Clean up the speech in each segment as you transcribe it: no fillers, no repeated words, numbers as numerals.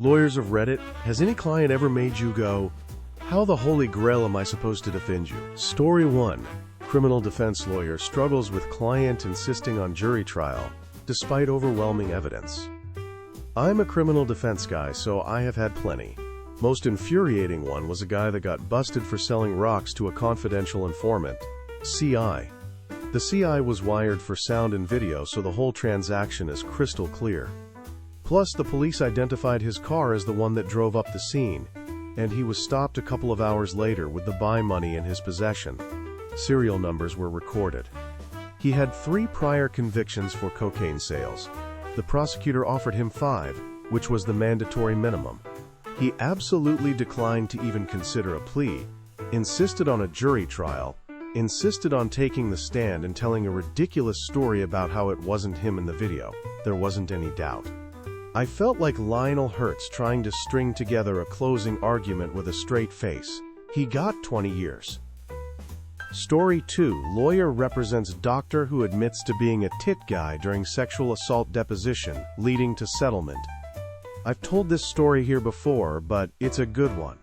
Lawyers of Reddit, has any client ever made you go, how the holy grail am I supposed to defend you? Story 1. Criminal defense lawyer struggles with client insisting on jury trial, despite overwhelming evidence. I'm a criminal defense guy, so I have had plenty. Most infuriating one was a guy that got busted for selling rocks to a confidential informant, CI. The CI was wired for sound and video, so the whole transaction is crystal clear. Plus, the police identified his car as the one that drove up the scene, and he was stopped a couple of hours later with the buy money in his possession. Serial numbers were recorded. He had 3 prior convictions for cocaine sales. The prosecutor offered him 5, which was the mandatory minimum. He absolutely declined to even consider a plea, insisted on a jury trial, insisted on taking the stand and telling a ridiculous story about how it wasn't him in the video. There wasn't any doubt. I felt like Lionel Hurts trying to string together a closing argument with a straight face. He got 20 years. Story 2. Lawyer represents doctor who admits to being a tit guy during sexual assault deposition, leading to settlement. I've told this story here before, but it's a good one.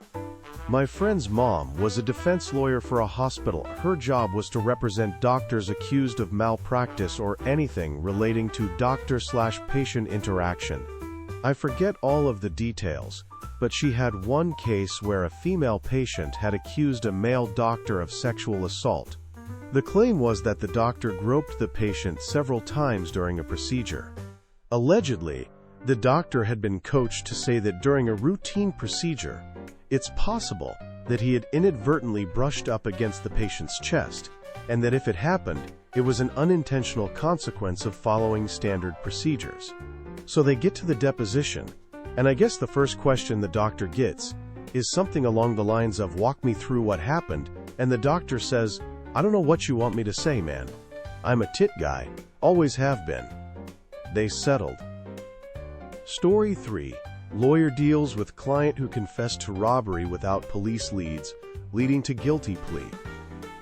My friend's mom was a defense lawyer for a hospital. Her job was to represent doctors accused of malpractice or anything relating to doctor/patient interaction. I forget all of the details, but she had one case where a female patient had accused a male doctor of sexual assault. The claim was that the doctor groped the patient several times during a procedure. Allegedly, the doctor had been coached to say that during a routine procedure, it's possible that he had inadvertently brushed up against the patient's chest, and that if it happened, it was an unintentional consequence of following standard procedures. So they get to the deposition, and I guess the first question the doctor gets is something along the lines of, walk me through what happened, and the doctor says, I don't know what you want me to say, man. I'm a tit guy, always have been. They settled. Story 3. Lawyer deals with client who confessed to robbery without police leads, leading to guilty plea.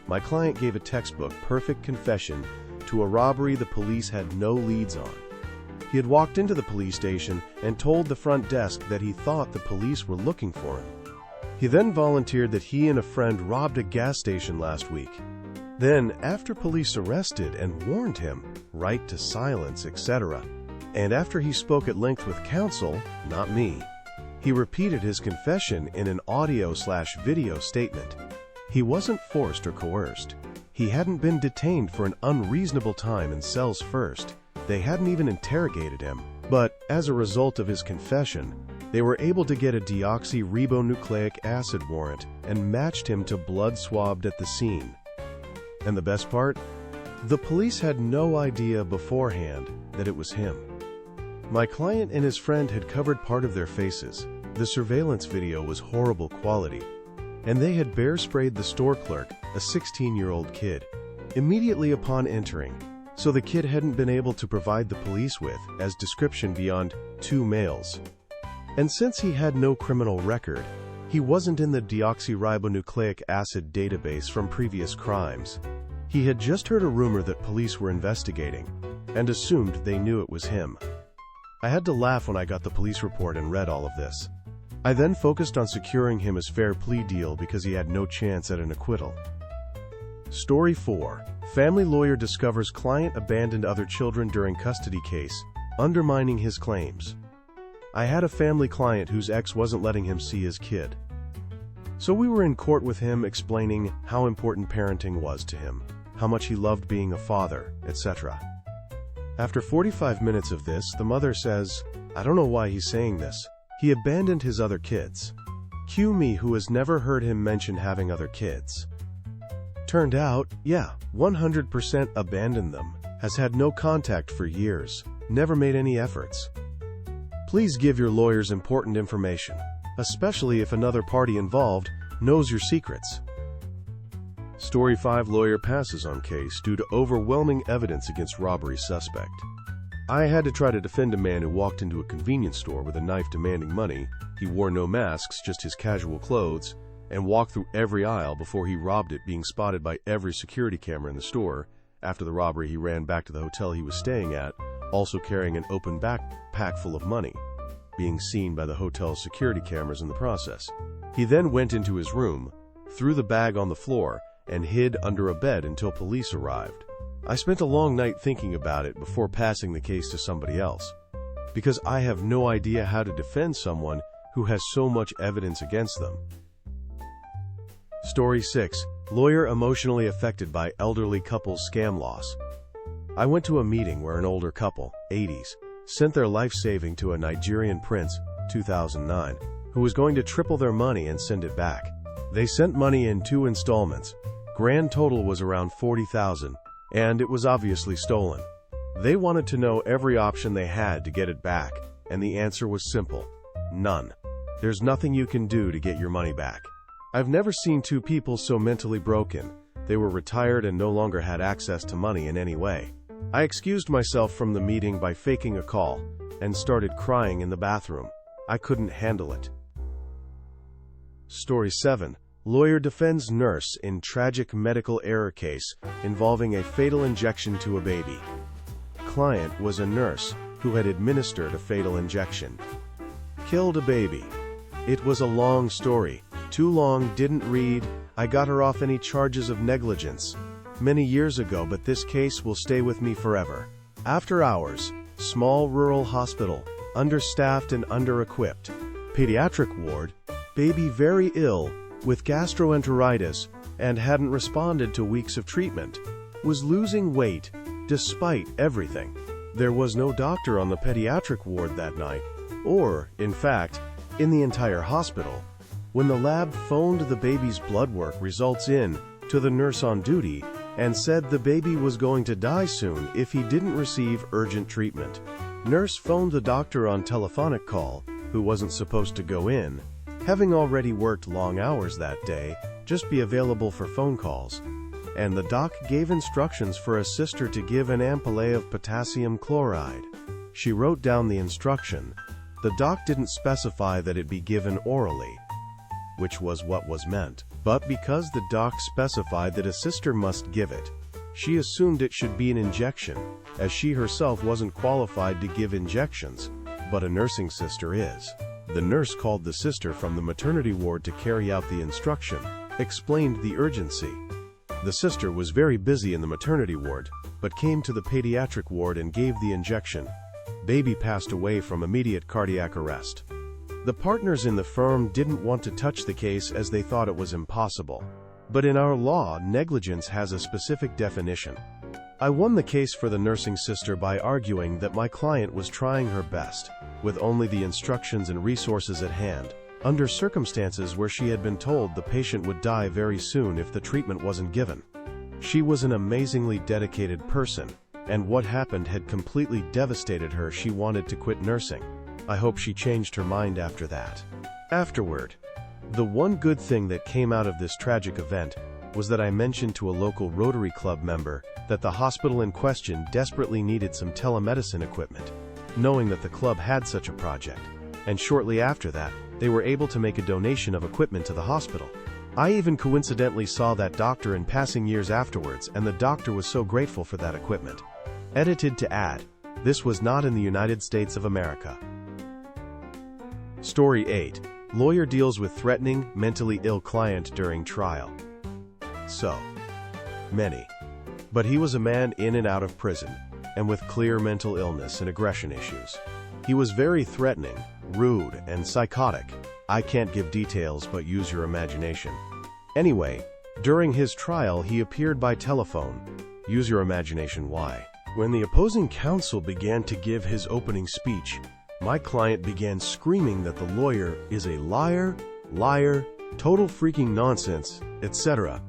My client gave a textbook perfect confession to a robbery the police had no leads on. He had walked into the police station and told the front desk that he thought the police were looking for him. He then volunteered that he and a friend robbed a gas station last week. Then, after police arrested and warned him, right to silence, etc., and after he spoke at length with counsel, not me, he repeated his confession in an audio/video statement. He wasn't forced or coerced. He hadn't been detained for an unreasonable time in cells first. They hadn't even interrogated him. But, as a result of his confession, they were able to get a deoxyribonucleic acid warrant and matched him to blood swabbed at the scene. And the best part? The police had no idea beforehand that it was him. My client and his friend had covered part of their faces. The surveillance video was horrible quality, and they had bear sprayed the store clerk, a 16-year-old kid, immediately upon entering, so the kid hadn't been able to provide the police with, as description beyond, 2 males. And since he had no criminal record, he wasn't in the deoxyribonucleic acid database from previous crimes. He had just heard a rumor that police were investigating, and assumed they knew it was him. I had to laugh when I got the police report and read all of this. I then focused on securing him his fair plea deal because he had no chance at an acquittal. Story 4. Family lawyer discovers client abandoned other children during custody case, undermining his claims. I had a family client whose ex wasn't letting him see his kid. So we were in court with him explaining how important parenting was to him, how much he loved being a father, etc. After 45 minutes of this, the mother says, I don't know why he's saying this. He abandoned his other kids. Cue me, who has never heard him mention having other kids. Turned out, yeah, 100% abandoned them, has had no contact for years, never made any efforts. Please give your lawyers important information, especially if another party involved knows your secrets. Story 5. Lawyer passes on case due to overwhelming evidence against robbery suspect. I had to try to defend a man who walked into a convenience store with a knife demanding money. He wore no masks, just his casual clothes, and walked through every aisle before he robbed it, being spotted by every security camera in the store. After the robbery, he ran back to the hotel he was staying at, also carrying an open backpack full of money. being seen by the hotel's security cameras in the process. He then went into his room, threw the bag on the floor, and hid under a bed until police arrived. I spent a long night thinking about it before passing the case to somebody else, because I have no idea how to defend someone who has so much evidence against them. Story 6. Lawyer emotionally affected by elderly couple's scam loss. I went to a meeting where an older couple, 80s, sent their life saving to a Nigerian prince, 2009, who was going to triple their money and send it back. They sent money in 2 installments. Grand total was around $40,000, and it was obviously stolen. They wanted to know every option they had to get it back, and the answer was simple: none. There's nothing you can do to get your money back. I've never seen 2 people so mentally broken. They were retired and no longer had access to money in any way. I excused myself from the meeting by faking a call and started crying in the bathroom. I couldn't handle it. Story 7. Lawyer defends nurse in tragic medical error case involving a fatal injection to a baby. Client was a nurse who had administered a fatal injection. Killed a baby. It was a long story. Too long, didn't read. I got her off any charges of negligence many years ago, but this case will stay with me forever. After hours, small rural hospital, understaffed and under-equipped. Pediatric ward, baby very ill with gastroenteritis and hadn't responded to weeks of treatment. Was losing weight despite everything. There was no doctor on the pediatric ward that night, or, in fact, in the entire hospital. When the lab phoned the baby's blood work results in to the nurse on duty and said the baby was going to die soon if he didn't receive urgent treatment. Nurse phoned the doctor on telephonic call, who wasn't supposed to go in, having already worked long hours that day, just be available for phone calls. And the doc gave instructions for a sister to give an ampoule of potassium chloride. She wrote down the instruction. The doc didn't specify that it be given orally, which was what was meant. But because the doc specified that a sister must give it, she assumed it should be an injection, as she herself wasn't qualified to give injections, but a nursing sister is. The nurse called the sister from the maternity ward to carry out the instruction, explained the urgency. The sister was very busy in the maternity ward, but came to the pediatric ward and gave the injection. Baby passed away from immediate cardiac arrest. The partners in the firm didn't want to touch the case as they thought it was impossible. But in our law, negligence has a specific definition. I won the case for the nursing sister by arguing that my client was trying her best, with only the instructions and resources at hand, under circumstances where she had been told the patient would die very soon if the treatment wasn't given. She was an amazingly dedicated person, and what happened had completely devastated her. She wanted to quit nursing. I hope she changed her mind after that. Afterward, the one good thing that came out of this tragic event was that I mentioned to a local Rotary Club member that the hospital in question desperately needed some telemedicine equipment, knowing that the club had such a project, and shortly after that, they were able to make a donation of equipment to the hospital. I even coincidentally saw that doctor in passing years afterwards, and the doctor was so grateful for that equipment. Edited to add, this was not in the United States of America. Story 8. Lawyer deals with threatening, mentally ill client during trial. So many. But he was a man in and out of prison, and with clear mental illness and aggression issues. He was very threatening, rude, and psychotic. I can't give details, but use your imagination. Anyway, during his trial he appeared by telephone. Use your imagination why. When the opposing counsel began to give his opening speech, my client began screaming that the lawyer is a liar, total freaking nonsense, etc.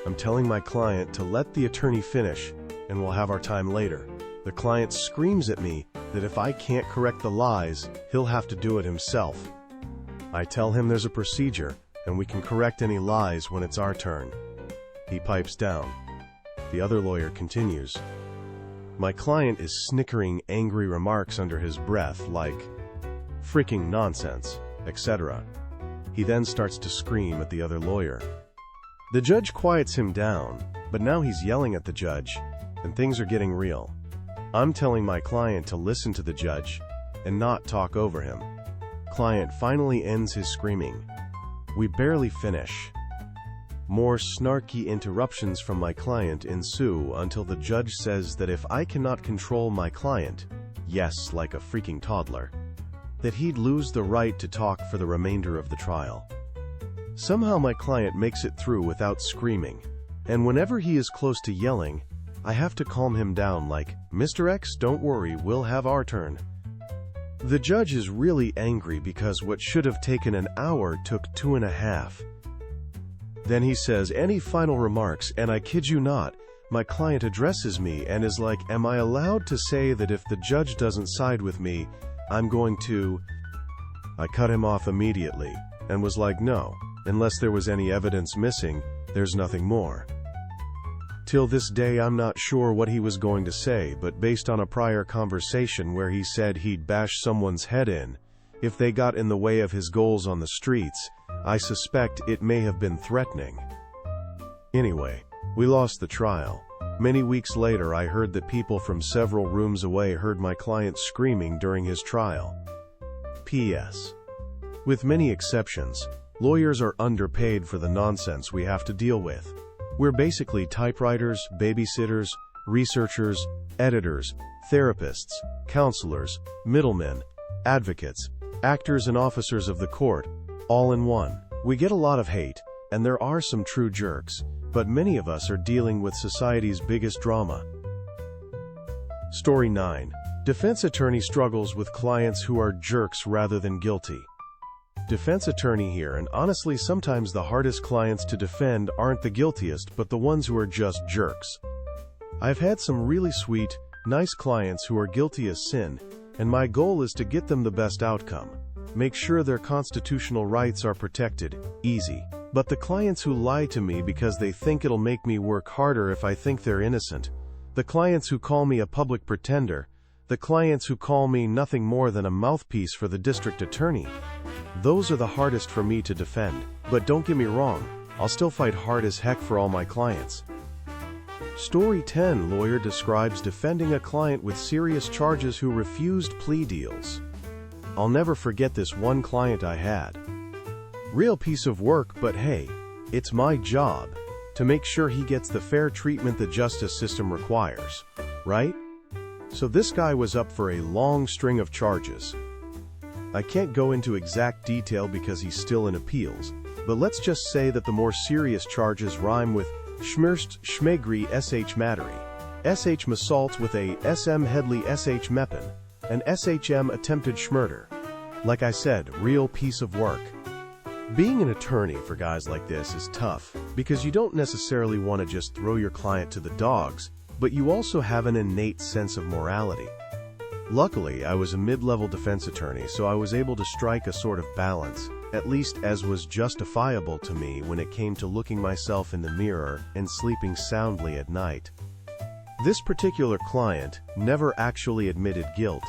I'm telling my client to let the attorney finish, and we'll have our time later. The client screams at me that if I can't correct the lies, he'll have to do it himself. I tell him there's a procedure, and we can correct any lies when it's our turn. He pipes down. The other lawyer continues. My client is snickering angry remarks under his breath like, freaking nonsense, etc. He then starts to scream at the other lawyer. The judge quiets him down, but now he's yelling at the judge, and things are getting real. I'm telling my client to listen to the judge and not talk over him. Client finally ends his screaming. We barely finish. More snarky interruptions from my client ensue until the judge says that if I cannot control my client, yes, like a freaking toddler, that he'd lose the right to talk for the remainder of the trial. Somehow my client makes it through without screaming, and whenever he is close to yelling, I have to calm him down like, "Mr. X, don't worry, we'll have our turn." The judge is really angry because what should have taken an hour took 2.5. Then he says, "Any final remarks?" And I kid you not, my client addresses me and is like, "Am I allowed to say that if the judge doesn't side with me, I'm going to..." I cut him off immediately and was like, "No, unless there was any evidence missing, there's nothing more." Till this day I'm not sure what he was going to say, but based on a prior conversation where he said he'd bash someone's head in if they got in the way of his goals on the streets, I suspect it may have been threatening. Anyway, we lost the trial. Many weeks later I heard that people from several rooms away heard my client screaming during his trial. P.S. With many exceptions, lawyers are underpaid for the nonsense we have to deal with. We're basically typewriters, babysitters, researchers, editors, therapists, counselors, middlemen, advocates, actors and officers of the court, all in one. We get a lot of hate, and there are some true jerks, but many of us are dealing with society's biggest drama. Story 9. Defense attorney struggles with clients who are jerks rather than guilty. Defense attorney here, and honestly sometimes the hardest clients to defend aren't the guiltiest but the ones who are just jerks. I've had some really sweet, nice clients who are guilty as sin, and my goal is to get them the best outcome. Make sure their constitutional rights are protected, easy. But the clients who lie to me because they think it'll make me work harder if I think they're innocent, the clients who call me a public pretender, the clients who call me nothing more than a mouthpiece for the district attorney, those are the hardest for me to defend. But don't get me wrong, I'll still fight hard as heck for all my clients. Story 10. Lawyer describes defending a client with serious charges who refused plea deals. I'll never forget this one client I had. Real piece of work, but hey, it's my job to make sure he gets the fair treatment the justice system requires, right? So this guy was up for a long string of charges. I can't go into exact detail because he's still in appeals, but let's just say that the more serious charges rhyme with schmirst, schmegri, sh mattery, sh massault with a sm headley sh meppen, and shm attempted schmurder. Like I said, real piece of work. Being an attorney for guys like this is tough, because you don't necessarily want to just throw your client to the dogs, but you also have an innate sense of morality. Luckily, I was a mid-level defense attorney, so I was able to strike a sort of balance, at least as was justifiable to me when it came to looking myself in the mirror and sleeping soundly at night. This particular client never actually admitted guilt,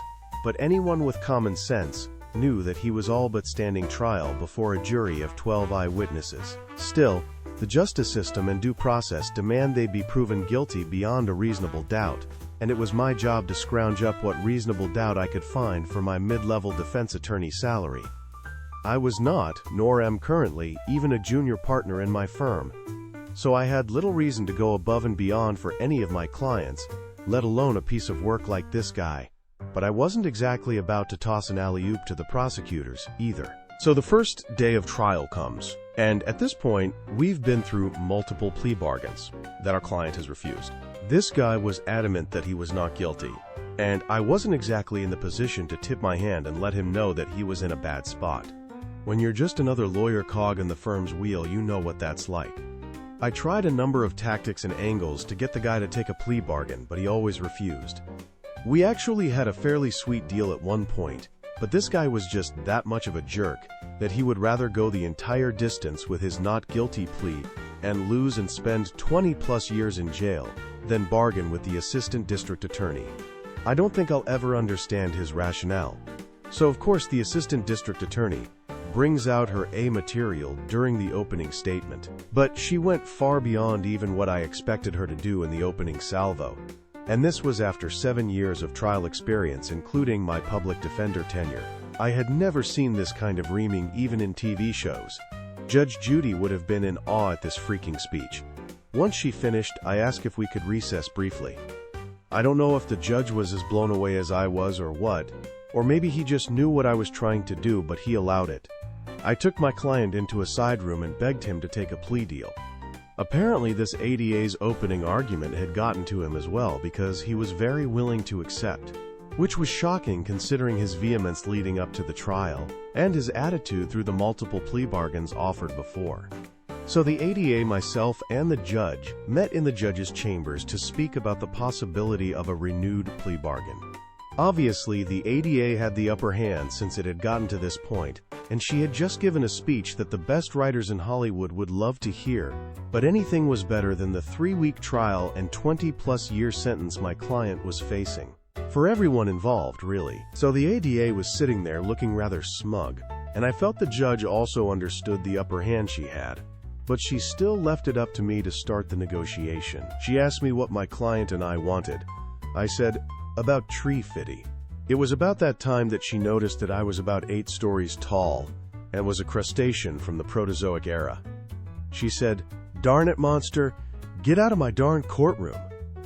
but anyone with common sense knew that he was all but standing trial before a jury of 12 eyewitnesses. Still, the justice system and due process demand they be proven guilty beyond a reasonable doubt, and it was my job to scrounge up what reasonable doubt I could find for my mid-level defense attorney salary. I was not, nor am currently, even a junior partner in my firm, so I had little reason to go above and beyond for any of my clients, let alone a piece of work like this guy. But I wasn't exactly about to toss an alley-oop to the prosecutors, either. So the first day of trial comes, and at this point, we've been through multiple plea bargains that our client has refused. This guy was adamant that he was not guilty, and I wasn't exactly in the position to tip my hand and let him know that he was in a bad spot. When you're just another lawyer cog in the firm's wheel, you know what that's like. I tried a number of tactics and angles to get the guy to take a plea bargain, but he always refused. We actually had a fairly sweet deal at one point, but this guy was just that much of a jerk that he would rather go the entire distance with his not guilty plea and lose and spend 20+ years in jail than bargain with the assistant district attorney. I don't think I'll ever understand his rationale. So of course the assistant district attorney brings out her A material during the opening statement, but she went far beyond even what I expected her to do in the opening salvo. And this was after 7 years of trial experience, including my public defender tenure. I had never seen this kind of reaming even in TV shows. Judge Judy would have been in awe at this freaking speech. Once she finished, I asked if we could recess briefly. I don't know if the judge was as blown away as I was or what, or maybe he just knew what I was trying to do, but he allowed it. I took my client into a side room and begged him to take a plea deal. Apparently this ADA's opening argument had gotten to him as well, because he was very willing to accept, which was shocking considering his vehemence leading up to the trial, and his attitude through the multiple plea bargains offered before. So the ADA, myself, and the judge met in the judge's chambers to speak about the possibility of a renewed plea bargain. Obviously, the ADA had the upper hand since it had gotten to this point, and she had just given a speech that the best writers in Hollywood would love to hear, but anything was better than the 3-week trial and 20-plus-year sentence my client was facing. For everyone involved, really. So the ADA was sitting there looking rather smug, and I felt the judge also understood the upper hand she had. But she still left it up to me to start the negotiation. She asked me what my client and I wanted. I said, about tree fitty. It was about that time that she noticed that I was about 8 stories tall and was a crustacean from the Proterozoic era. She said, "Darn it, monster, get out of my darn courtroom."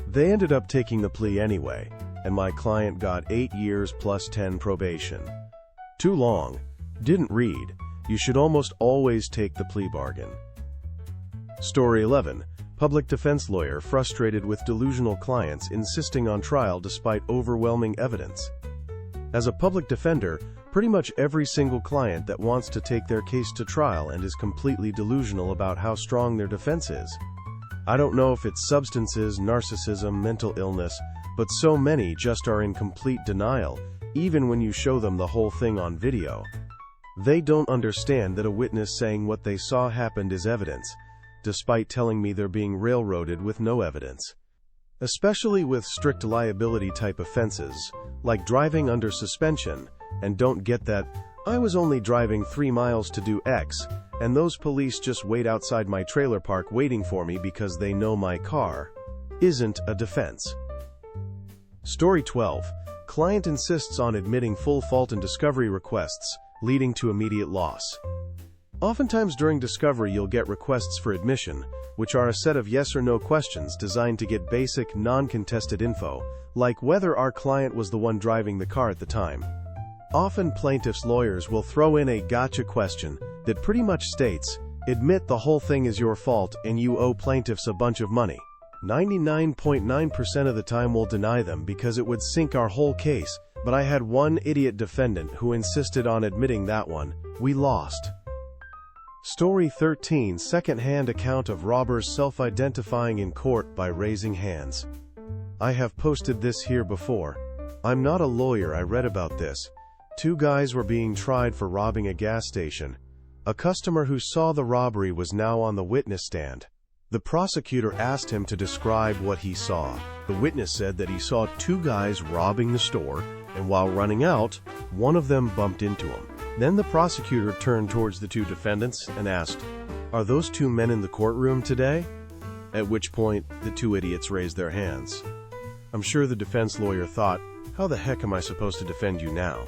They ended up taking the plea anyway, and my client got 8 years plus 10 probation. Too long. Didn't read. You should almost always take the plea bargain. Story 11. Public defense lawyer frustrated with delusional clients insisting on trial despite overwhelming evidence. As a public defender, pretty much every single client that wants to take their case to trial and is completely delusional about how strong their defense is. I don't know if it's substances, narcissism, mental illness, but so many just are in complete denial, even when you show them the whole thing on video. They don't understand that a witness saying what they saw happened is evidence, despite telling me they're being railroaded with no evidence. Especially with strict liability type offenses, like driving under suspension, and don't get that, I was only driving 3 miles to do X, and those police just wait outside my trailer park waiting for me because they know my car, isn't a defense. Story 12. Client insists on admitting full fault in discovery requests, leading to immediate loss. Oftentimes during discovery you'll get requests for admission, which are a set of yes or no questions designed to get basic, non-contested info, like whether our client was the one driving the car at the time. Often plaintiffs' lawyers will throw in a gotcha question that pretty much states, admit the whole thing is your fault and you owe plaintiffs a bunch of money. 99.9% of the time we'll deny them because it would sink our whole case, but I had one idiot defendant who insisted on admitting that one. We lost. Story 13. Second-hand account of robbers self-identifying in court by raising hands. I have posted this here before. I'm not a lawyer. I read about this. 2 guys were being tried for robbing a gas station. A customer who saw the robbery was now on the witness stand. The prosecutor asked him to describe what he saw. The witness said that he saw 2 guys robbing the store, and while running out, one of them bumped into him. Then the prosecutor turned towards the 2 defendants and asked, "Are those 2 men in the courtroom today?" At which point, the 2 idiots raised their hands. I'm sure the defense lawyer thought, how the heck am I supposed to defend you now?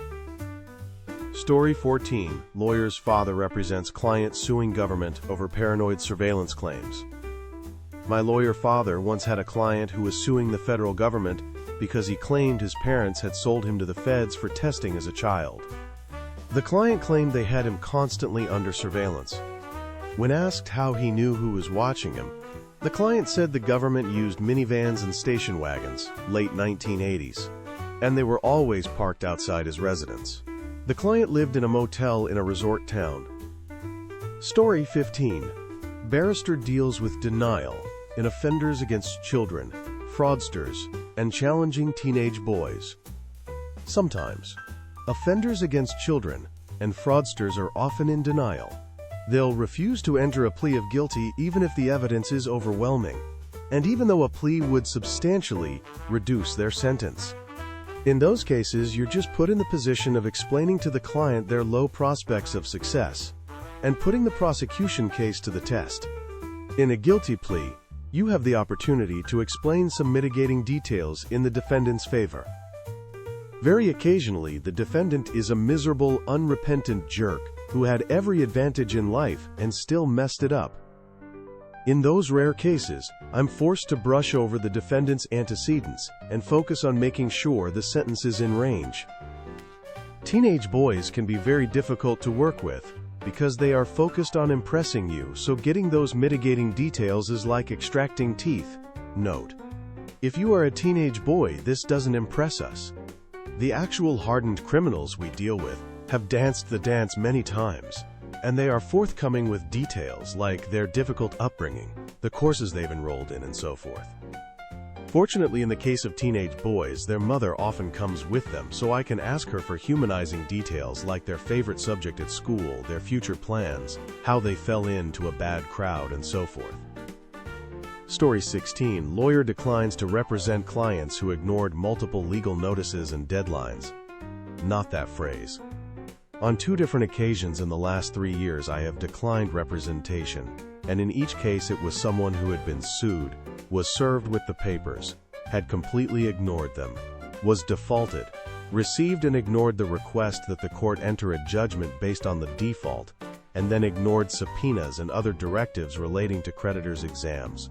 Story 14. Lawyer's father represents client suing government over paranoid surveillance claims. My lawyer father once had a client who was suing the federal government because he claimed his parents had sold him to the feds for testing as a child. The client claimed they had him constantly under surveillance. When asked how he knew who was watching him, the client said the government used minivans and station wagons, late 1980s, and they were always parked outside his residence. The client lived in a motel in a resort town. Story 15. Barrister deals with denial in offenders against children, fraudsters, and challenging teenage boys. Sometimes, offenders against children and fraudsters are often in denial. They'll refuse to enter a plea of guilty even if the evidence is overwhelming, and even though a plea would substantially reduce their sentence. In those cases, you're just put in the position of explaining to the client their low prospects of success, and putting the prosecution case to the test. In a guilty plea, you have the opportunity to explain some mitigating details in the defendant's favor. Very occasionally, the defendant is a miserable, unrepentant jerk who had every advantage in life and still messed it up. In those rare cases, I'm forced to brush over the defendant's antecedents and focus on making sure the sentence is in range. Teenage boys can be very difficult to work with because they are focused on impressing you, so getting those mitigating details is like extracting teeth. Note: if you are a teenage boy, this doesn't impress us. The actual hardened criminals we deal with have danced the dance many times, and they are forthcoming with details like their difficult upbringing, the courses they've enrolled in, and so forth. Fortunately, in the case of teenage boys, their mother often comes with them, so I can ask her for humanizing details like their favorite subject at school, their future plans, how they fell into a bad crowd, and so forth. Story 16. Lawyer declines to represent clients who ignored multiple legal notices and deadlines. Not that phrase. On 2 different occasions in the last 3 years, I have declined representation, and in each case it was someone who had been sued, was served with the papers, had completely ignored them, was defaulted, received and ignored the request that the court enter a judgment based on the default, and then ignored subpoenas and other directives relating to creditors' exams.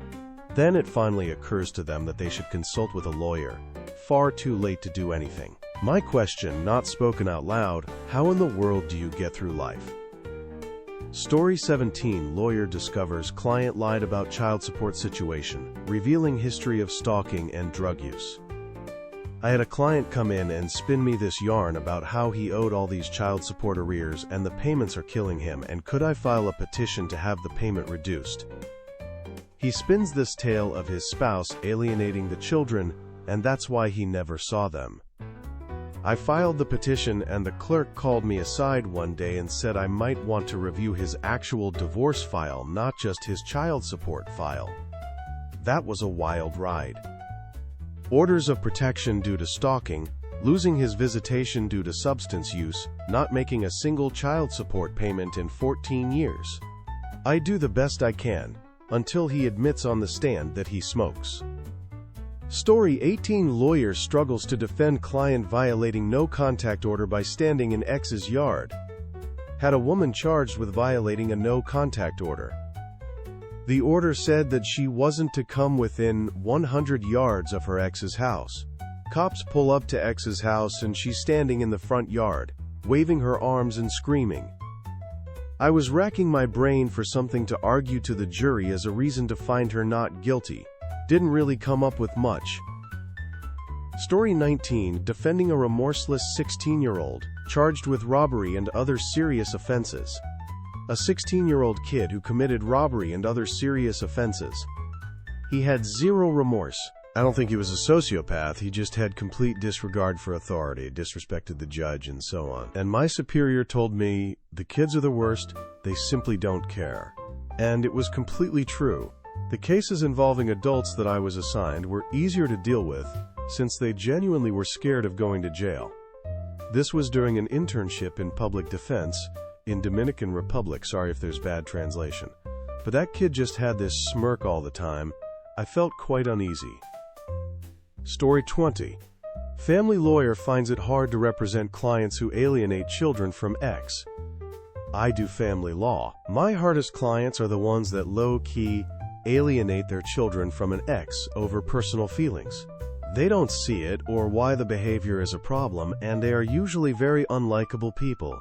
Then it finally occurs to them that they should consult with a lawyer. Far too late to do anything. My question, not spoken out loud: how in the world do you get through life? Story 17. Lawyer discovers client lied about child support situation, revealing history of stalking and drug use. I had a client come in and spin me this yarn about how he owed all these child support arrears and the payments are killing him, and could I file a petition to have the payment reduced. He spins this tale of his spouse alienating the children, and that's why he never saw them. I filed the petition, and the clerk called me aside one day and said I might want to review his actual divorce file, not just his child support file. That was a wild ride. Orders of protection due to stalking, losing his visitation due to substance use, not making a single child support payment in 14 years. I do the best I can, until he admits on the stand that he smokes. Story 18. Lawyer struggles to defend client violating no contact order by standing in ex's yard. Had a woman charged with violating a no contact order. The order said that she wasn't to come within 100 yards of her ex's house. Cops pull up to ex's house and she's standing in the front yard, waving her arms and screaming. I was racking my brain for something to argue to the jury as a reason to find her not guilty. Didn't really come up with much. Story 19. Defending a remorseless 16-year-old, charged with robbery and other serious offenses. A 16-year-old kid who committed robbery and other serious offenses. He had zero remorse. I don't think he was a sociopath, he just had complete disregard for authority, disrespected the judge, and so on. And my superior told me, the kids are the worst, they simply don't care. And it was completely true. The cases involving adults that I was assigned were easier to deal with, since they genuinely were scared of going to jail. This was during an internship in public defense in Dominican Republic. Sorry if there's bad translation. But that kid just had this smirk all the time. I felt quite uneasy. Story 20. Family lawyer finds it hard to represent clients who alienate children from ex. I do family law. My hardest clients are the ones that low-key alienate their children from an ex over personal feelings. They don't see it or why the behavior is a problem, and they are usually very unlikable people.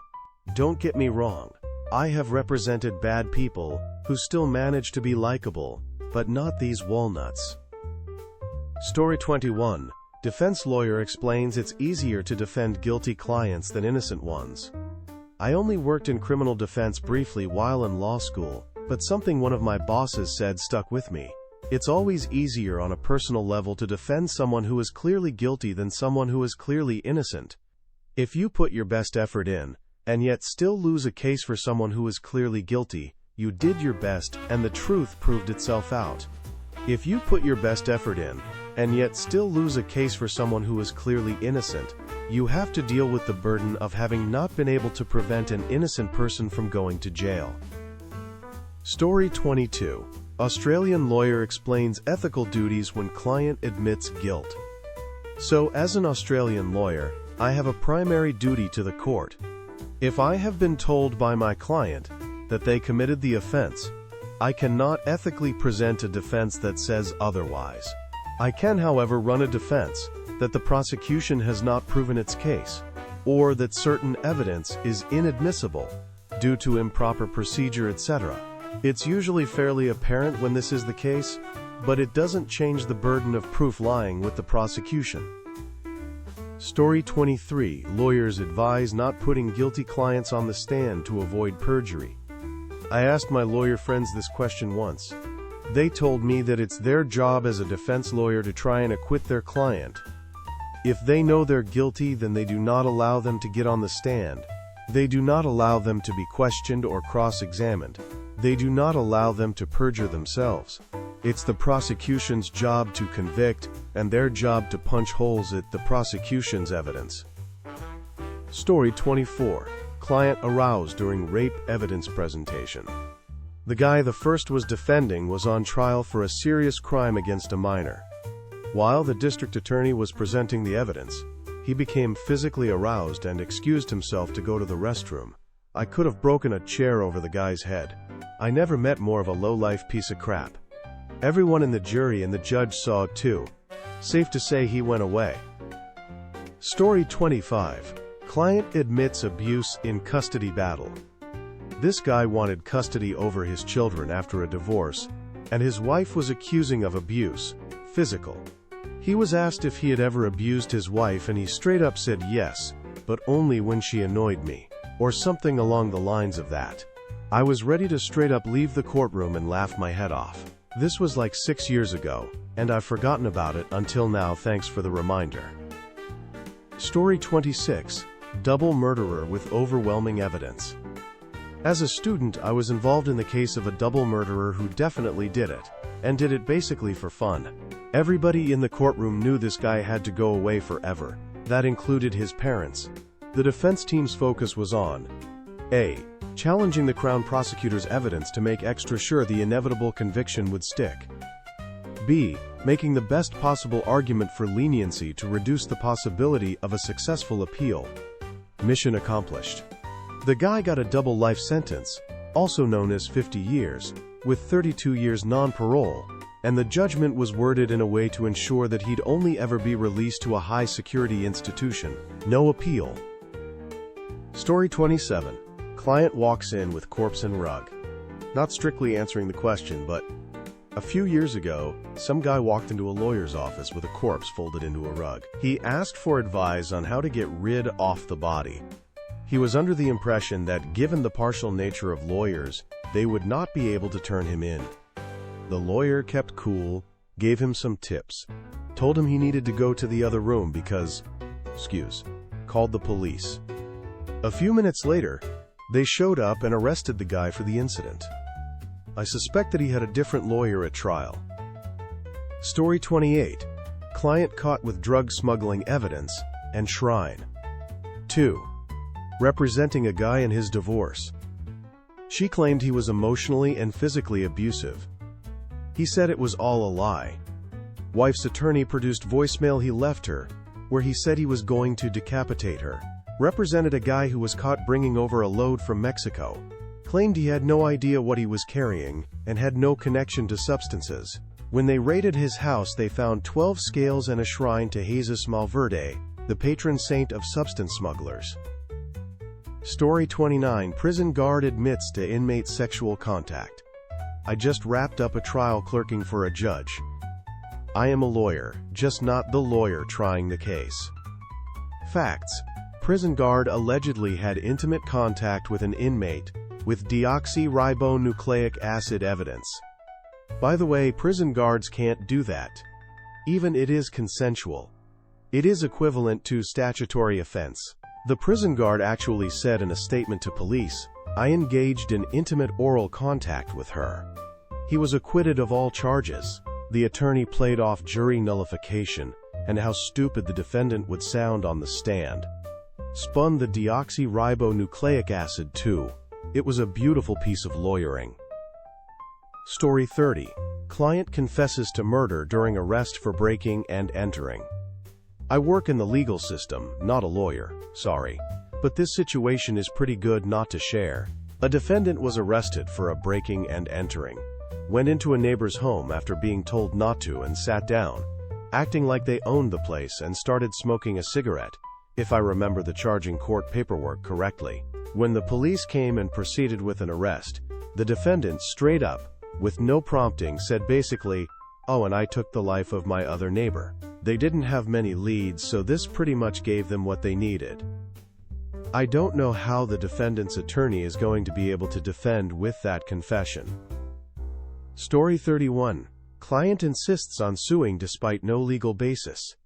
Don't get me wrong, I have represented bad people who still manage to be likable, but not these walnuts. Story 21. Defense lawyer explains it's easier to defend guilty clients than innocent ones. I only worked in criminal defense briefly while in law school, but something one of my bosses said stuck with me. It's always easier on a personal level to defend someone who is clearly guilty than someone who is clearly innocent. If you put your best effort in, and yet still lose a case for someone who is clearly guilty, you did your best and the truth proved itself out. If you put your best effort in, and yet still lose a case for someone who is clearly innocent, you have to deal with the burden of having not been able to prevent an innocent person from going to jail. Story 22. Australian lawyer explains ethical duties when client admits guilt. So, as an Australian lawyer, I have a primary duty to the court. If I have been told by my client that they committed the offense, I cannot ethically present a defense that says otherwise. I can, however, run a defense that the prosecution has not proven its case, or that certain evidence is inadmissible due to improper procedure, etc. It's usually fairly apparent when this is the case, but it doesn't change the burden of proof lying with the prosecution. Story 23. Lawyers advise not putting guilty clients on the stand to avoid perjury. I asked my lawyer friends this question once. They told me that it's their job as a defense lawyer to try and acquit their client. If they know they're guilty, then they do not allow them to get on the stand. They do not allow them to be questioned or cross-examined. They do not allow them to perjure themselves. It's the prosecution's job to convict, and their job to punch holes at the prosecution's evidence. Story 24. Client aroused during rape evidence presentation. The guy the first was defending was on trial for a serious crime against a minor. While the district attorney was presenting the evidence, he became physically aroused and excused himself to go to the restroom. I could have broken a chair over the guy's head. I never met more of a low-life piece of crap. Everyone in the jury and the judge saw it too. Safe to say he went away. Story 25. Client admits abuse in custody battle. This guy wanted custody over his children after a divorce, and his wife was accusing of abuse, physical. He was asked if he had ever abused his wife, and he straight up said yes, but only when she annoyed me, or something along the lines of that. I was ready to straight up leave the courtroom and laugh my head off. This was like 6 years ago, and I've forgotten about it until now. Thanks for the reminder. Story 26. Double murderer with overwhelming evidence. As a student, I was involved in the case of a double murderer who definitely did it, and did it basically for fun. Everybody in the courtroom knew this guy had to go away forever. That included his parents. The defense team's focus was on A. Challenging the Crown prosecutor's evidence to make extra sure the inevitable conviction would stick. B. Making the best possible argument for leniency to reduce the possibility of a successful appeal. Mission accomplished. The guy got a double life sentence, also known as 50 years, with 32 years non-parole, and the judgment was worded in a way to ensure that he'd only ever be released to a high-security institution. No appeal. Story 27. Client walks in with corpse and rug. Not strictly answering the question, but a few years ago, some guy walked into a lawyer's office with a corpse folded into a rug. He asked for advice on how to get rid off the body. He was under the impression that, given the partial nature of lawyers, they would not be able to turn him in. The lawyer kept cool, gave him some tips, told him he needed to go to the other room because, called the police. A few minutes later, they showed up and arrested the guy for the incident. I suspect that he had a different lawyer at trial. Story 28. Client caught with drug smuggling evidence and shrine. 2. Representing a guy in his divorce. She claimed he was emotionally and physically abusive. He said it was all a lie. Wife's attorney produced voicemail he left her, where he said he was going to decapitate her. Represented a guy who was caught bringing over a load from Mexico. Claimed he had no idea what he was carrying, and had no connection to substances. When they raided his house, they found 12 scales and a shrine to Jesus Malverde, the patron saint of substance smugglers. Story 29. Prison guard admits to inmate sexual contact. I just wrapped up a trial clerking for a judge. I am a lawyer, just not the lawyer trying the case. Facts. Prison guard allegedly had intimate contact with an inmate with deoxyribonucleic acid evidence. By the way, prison guards can't do that. Even it is consensual. It is equivalent to statutory offense. The prison guard actually said in a statement to police, "I engaged in intimate oral contact with her." He was acquitted of all charges. The attorney played off jury nullification and how stupid the defendant would sound on the stand. Spun the deoxyribonucleic acid too. It was a beautiful piece of lawyering. Story 30. Client confesses to murder during arrest for breaking and entering. I work in the legal system, not a lawyer, sorry. But this situation is pretty good not to share. A defendant was arrested for a breaking and entering. Went into a neighbor's home after being told not to and sat down, acting like they owned the place, and started smoking a cigarette, if I remember the charging court paperwork correctly. When the police came and proceeded with an arrest, the defendant straight up, with no prompting, said basically, "Oh, and I took the life of my other neighbor." They didn't have many leads, so this pretty much gave them what they needed. I don't know how the defendant's attorney is going to be able to defend with that confession. Story 31. Client insists on suing despite no legal basis.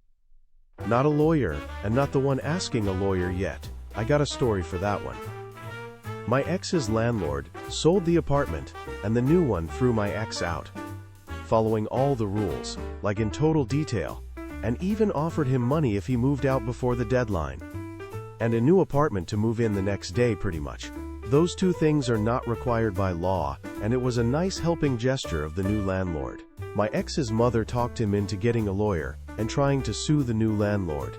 Not a lawyer, and not the one asking a lawyer yet. I got a story for that one. My ex's landlord sold the apartment, and the new one threw my ex out, following all the rules, like in total detail, and even offered him money if he moved out before the deadline. And a new apartment to move in the next day, pretty much. Those two things are not required by law, and it was a nice helping gesture of the new landlord. My ex's mother talked him into getting a lawyer and trying to sue the new landlord.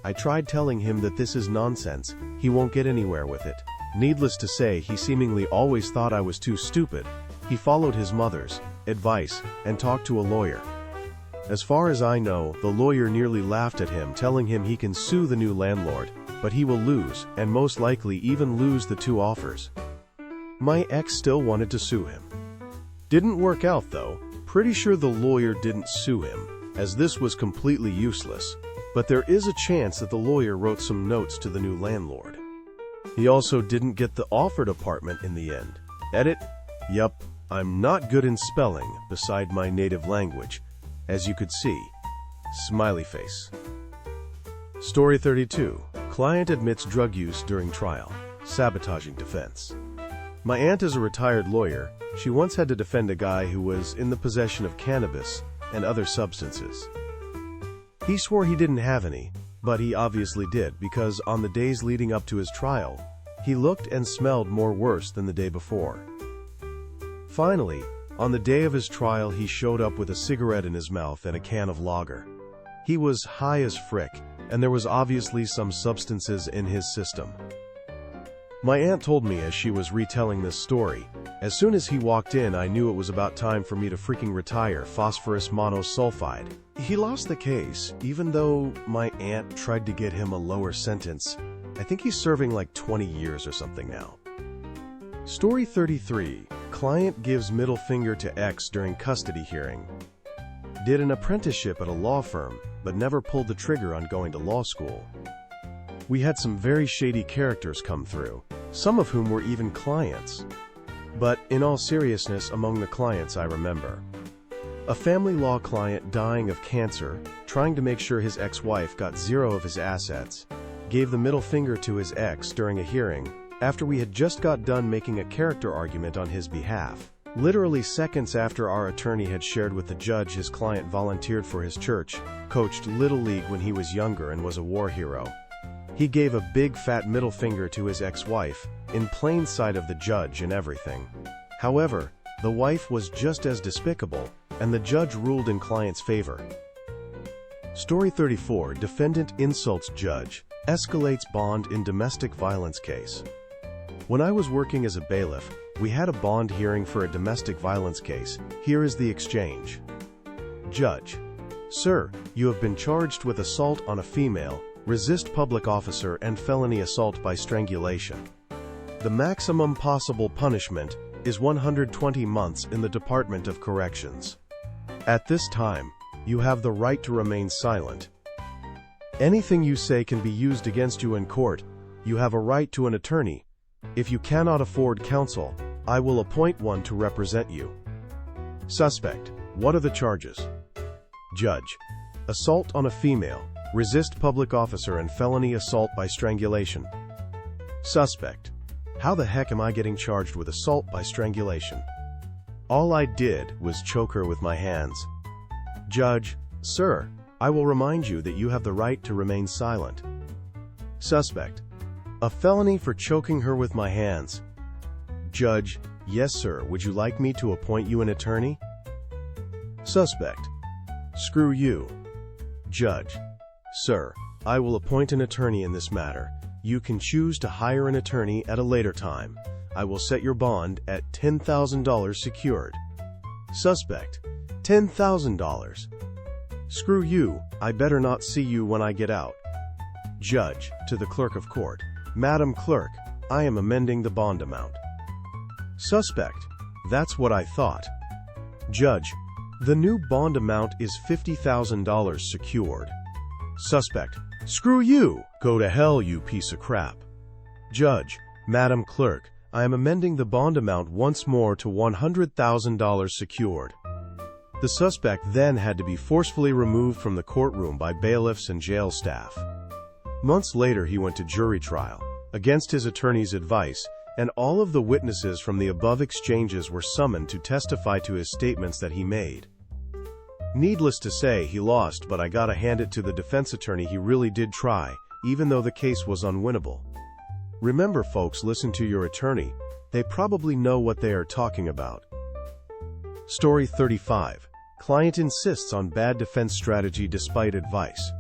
I tried telling him that this is nonsense, he won't get anywhere with it. Needless to say, he seemingly always thought I was too stupid. He followed his mother's advice and talked to a lawyer. As far as I know, the lawyer nearly laughed at him, telling him he can sue the new landlord, but he will lose, and most likely even lose the two offers. My ex still wanted to sue him. Didn't work out though. Pretty sure the lawyer didn't sue him, as this was completely useless, but there is a chance that the lawyer wrote some notes to the new landlord. He also didn't get the offered apartment in the end. Edit? Yup, I'm not good in spelling, beside my native language, as you could see. Smiley face. Story 32. Client admits drug use during trial. Sabotaging defense. My aunt is a retired lawyer. She once had to defend a guy who was in the possession of cannabis and other substances. He swore he didn't have any, but he obviously did, because on the days leading up to his trial, he looked and smelled more worse than the day before. Finally, on the day of his trial, he showed up with a cigarette in his mouth and a can of lager. He was high as frick, and there was obviously some substances in his system. My aunt told me as she was retelling this story, "As soon as he walked in, I knew it was about time for me to freaking retire phosphorus monosulfide." He lost the case, even though my aunt tried to get him a lower sentence. I think he's serving like 20 years or something now. Story 33. Client gives middle finger to ex during custody hearing. Did an apprenticeship at a law firm, but never pulled the trigger on going to law school. We had some very shady characters come through, some of whom were even clients. But in all seriousness, among the clients I remember, a family law client dying of cancer, trying to make sure his ex-wife got zero of his assets, gave the middle finger to his ex during a hearing, after we had just got done making a character argument on his behalf. Literally seconds after our attorney had shared with the judge his client volunteered for his church, coached Little League when he was younger, and was a war hero. He gave a big fat middle finger to his ex-wife, in plain sight of the judge and everything. However, the wife was just as despicable, and the judge ruled in client's favor. Story 34. Defendant insults judge, escalates bond in domestic violence case. When I was working as a bailiff, we had a bond hearing for a domestic violence case. Here is the exchange. Judge: Sir, you have been charged with assault on a female, resist public officer, and felony assault by strangulation. The maximum possible punishment is 120 months in the Department of Corrections. At this time, you have the right to remain silent. Anything you say can be used against you in court. You have a right to an attorney. If you cannot afford counsel, I will appoint one to represent you. Suspect: What are the charges? Judge: Assault on a female, resist public officer, and felony assault by strangulation. Suspect: How the heck am I getting charged with assault by strangulation? All I did was choke her with my hands. Judge: Sir, I will remind you that you have the right to remain silent. Suspect: A felony for choking her with my hands. Judge: Yes, sir. Would you like me to appoint you an attorney? Suspect: Screw you. Judge: Sir, I will appoint an attorney in this matter. You can choose to hire an attorney at a later time. I will set your bond at $10,000 secured. Suspect, $10,000. Screw you, I better not see you when I get out. Judge, to the clerk of court, Madam Clerk, I am amending the bond amount. Suspect, that's what I thought. Judge, the new bond amount is $50,000 secured. Suspect, screw you, go to hell you piece of crap. Judge, Madam Clerk, I am amending the bond amount once more to $100,000 secured. The suspect then had to be forcefully removed from the courtroom by bailiffs and jail staff. Months later he went to jury trial, against his attorney's advice, and all of the witnesses from the above exchanges were summoned to testify to his statements that he made. Needless to say, he lost, but I gotta hand it to the defense attorney, he really did try, even though the case was unwinnable. Remember folks, listen to your attorney. They probably know what they are talking about. Story 35. Client insists on bad defense strategy despite advice.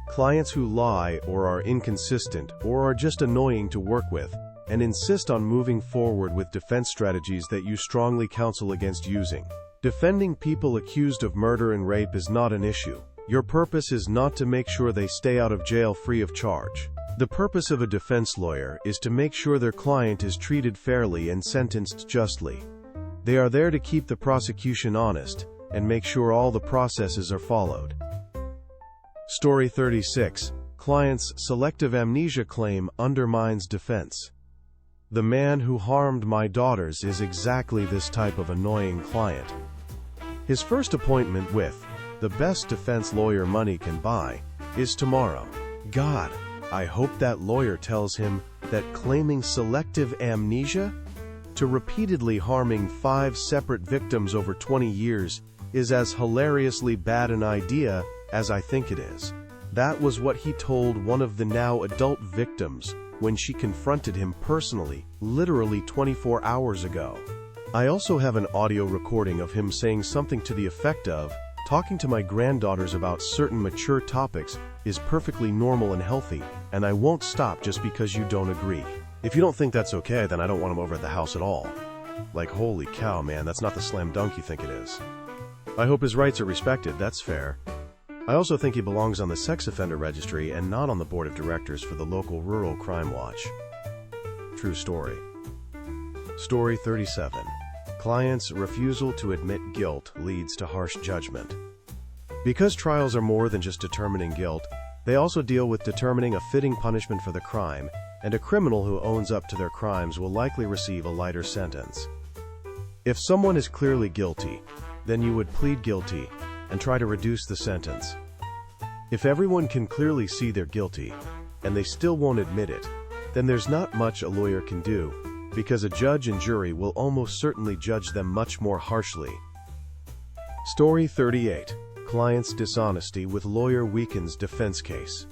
Clients who lie or are inconsistent or are just annoying to work with and insist on moving forward with defense strategies that you strongly counsel against using. Defending people accused of murder and rape is not an issue. Your purpose is not to make sure they stay out of jail free of charge. The purpose of a defense lawyer is to make sure their client is treated fairly and sentenced justly. They are there to keep the prosecution honest and make sure all the processes are followed. Story 36. Client's selective amnesia claim undermines defense. The man who harmed my daughters is exactly this type of annoying client. His first appointment with the best defense lawyer money can buy is tomorrow. God, I hope that lawyer tells him that claiming selective amnesia to repeatedly harming 5 separate victims over 20 years is as hilariously bad an idea as I think it is. That was what he told one of the now adult victims when she confronted him personally, literally 24 hours ago. I also have an audio recording of him saying something to the effect of, "Talking to my granddaughters about certain mature topics is perfectly normal and healthy, and I won't stop just because you don't agree. If you don't think that's okay, then I don't want him over at the house at all." Like, holy cow, man, that's not the slam dunk you think it is. I hope his rights are respected, that's fair. I also think he belongs on the sex offender registry and not on the board of directors for the local rural crime watch. True story. Story 37. Client's refusal to admit guilt leads to harsh judgment. Because trials are more than just determining guilt, they also deal with determining a fitting punishment for the crime, and a criminal who owns up to their crimes will likely receive a lighter sentence. If someone is clearly guilty, then you would plead guilty and try to reduce the sentence. If everyone can clearly see they're guilty, and they still won't admit it, then there's not much a lawyer can do, because a judge and jury will almost certainly judge them much more harshly. Story 38. Client's dishonesty with lawyer weakens defense case.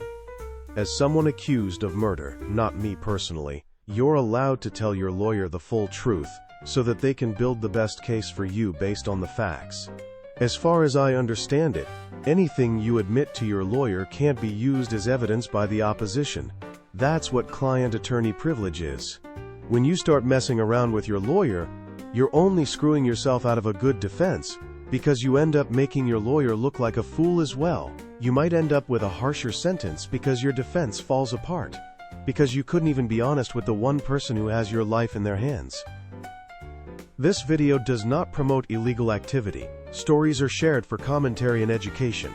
As someone accused of murder, not me personally, you're allowed to tell your lawyer the full truth so that they can build the best case for you based on the facts. As far as I understand it, anything you admit to your lawyer can't be used as evidence by the opposition. That's what client-attorney privilege is. When you start messing around with your lawyer, you're only screwing yourself out of a good defense, because you end up making your lawyer look like a fool as well. You might end up with a harsher sentence because your defense falls apart, because you couldn't even be honest with the one person who has your life in their hands. This video does not promote illegal activity. Stories are shared for commentary and education.